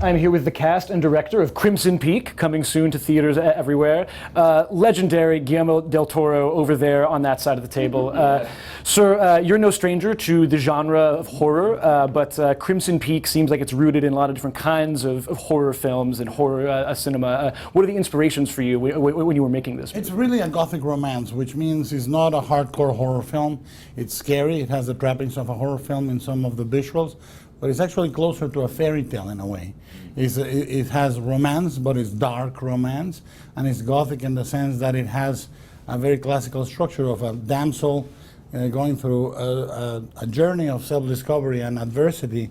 I'm here with the cast and director of Crimson Peak, coming soon to theaters everywhere. Legendary Guillermo del Toro over there on that side of the table. Sir, you're no stranger to the genre of horror, but Crimson Peak seems like it's rooted in a lot of different kinds of horror films and horror cinema. What are the inspirations for you when you were making this movie? It's really a gothic romance, which means it's not a hardcore horror film. It's scary. It has the trappings of a horror film in some of the visuals, but it's actually closer to a fairy tale in a way. It has romance, but it's dark romance, and it's gothic in the sense that it has a very classical structure of a damsel going through a journey of self-discovery and adversity,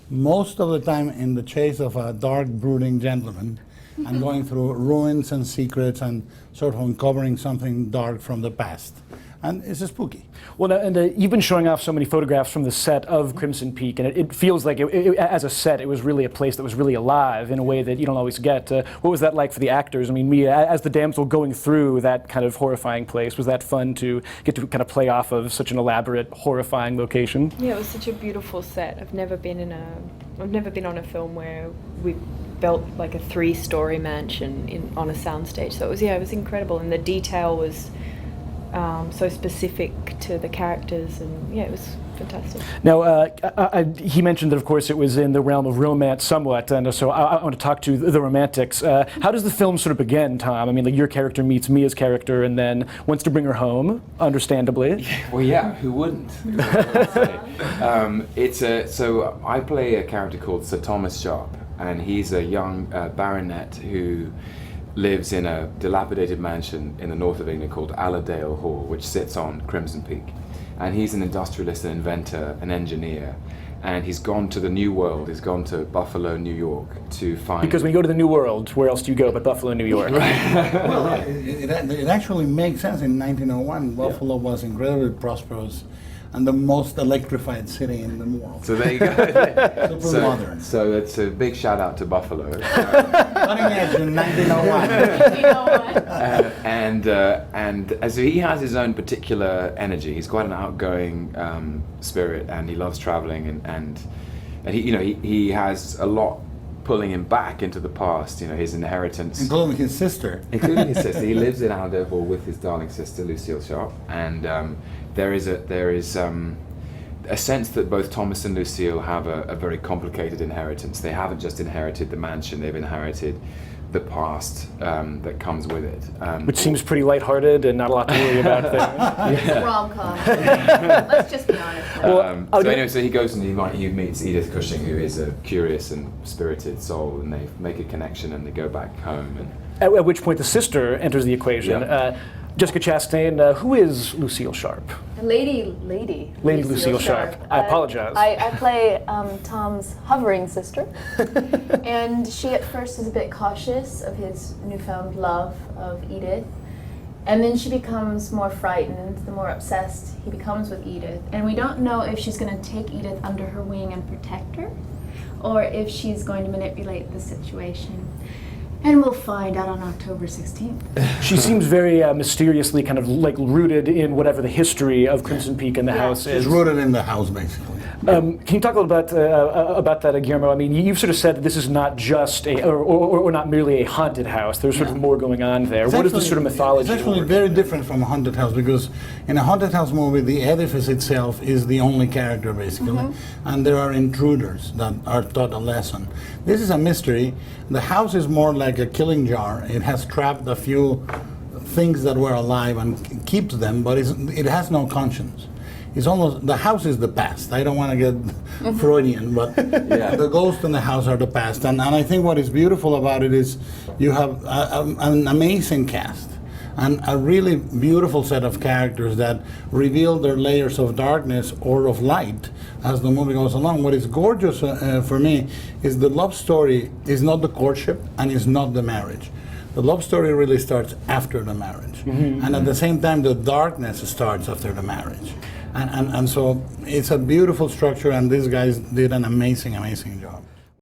most of the time in the chase of a dark, brooding gentleman, and going through ruins and secrets and sort of uncovering something dark from the past. And it's spooky. Well, and you've been showing off so many photographs from the set of Crimson Peak, and it feels like, as a set, it was really a place that was really alive in a way that you don't always get. What was that like for the actors? I mean, me, as the damsel going through that kind of horrifying place, was that fun to get to kind of play off of such an elaborate, horrifying location? Yeah, it was such a beautiful set. I've never been on a film where we built like a 3-story mansion on a soundstage. So it was incredible, and the detail was so specific to the characters, and yeah, it was fantastic. Now, he mentioned that, of course, it was in the realm of romance somewhat, and so I want to talk to the romantics. How does the film sort of begin, Tom? I mean, like, your character meets Mia's character and then wants to bring her home, understandably. Well, yeah, who wouldn't? So I play a character called Sir Thomas Sharp, and he's a young baronet who lives in a dilapidated mansion in the north of England called Allerdale Hall, which sits on Crimson Peak. And he's an industrialist, an inventor, an engineer, and he's gone to the New World. He's gone to Buffalo, New York to find... Because when you go to the New World, where else do you go but Buffalo, New York? Well, it actually makes sense. In 1901, Buffalo was incredibly prosperous and the most electrified city in the world. So there you go. Super modern. So it's a big shout out to Buffalo. Cutting edge in 1901. And so he has his own particular energy. He's quite an outgoing spirit, and he loves traveling, and he has a lot pulling him back into the past. His inheritance, including his sister. He lives in Allerdale Hall with his darling sister Lucille Sharp, and there is a sense that both Thomas and Lucille have a very complicated inheritance. They haven't just inherited the mansion; they've inherited the past that comes with it. Which seems pretty lighthearted and not a lot to worry about there. It's a rom-com. Let's just be honest. So he goes and he meets Edith Cushing, who is a curious and spirited soul, and they make a connection and they go back home. And at which point the sister enters the equation. Yeah. Jessica Chastain, who is Lucille Sharp? Lady Lucille Sharp. I apologize. I play Tom's hovering sister, and she at first is a bit cautious of his newfound love of Edith, and then she becomes more frightened the more obsessed he becomes with Edith, and we don't know if she's going to take Edith under her wing and protect her, or if she's going to manipulate the situation. And we'll find out on October 16th. She seems very mysteriously kind of like rooted in whatever the history of Crimson Peak and the house is. She's rooted in the house, basically. Can you talk a little about that, Guillermo? I mean, you've sort of said that this is not just or not merely a haunted house. There's sort of more going on there. What is the sort of mythology? It's actually very different from a haunted house, because in a haunted house movie, the edifice itself is the only character, basically, and there are intruders that are taught a lesson. This is a mystery. The house is more like a killing jar. It has trapped a few things that were alive and keeps them, but it has no conscience. It's almost, the house is the past. I don't want to get Freudian, but the ghost and the house are the past. And I think what is beautiful about it is you have an amazing cast and a really beautiful set of characters that reveal their layers of darkness or of light as the movie goes along. What is gorgeous for me is the love story is not the courtship and is not the marriage. The love story really starts after the marriage. And at the same time, the darkness starts after the marriage. And so it's a beautiful structure, and these guys did an amazing, amazing job.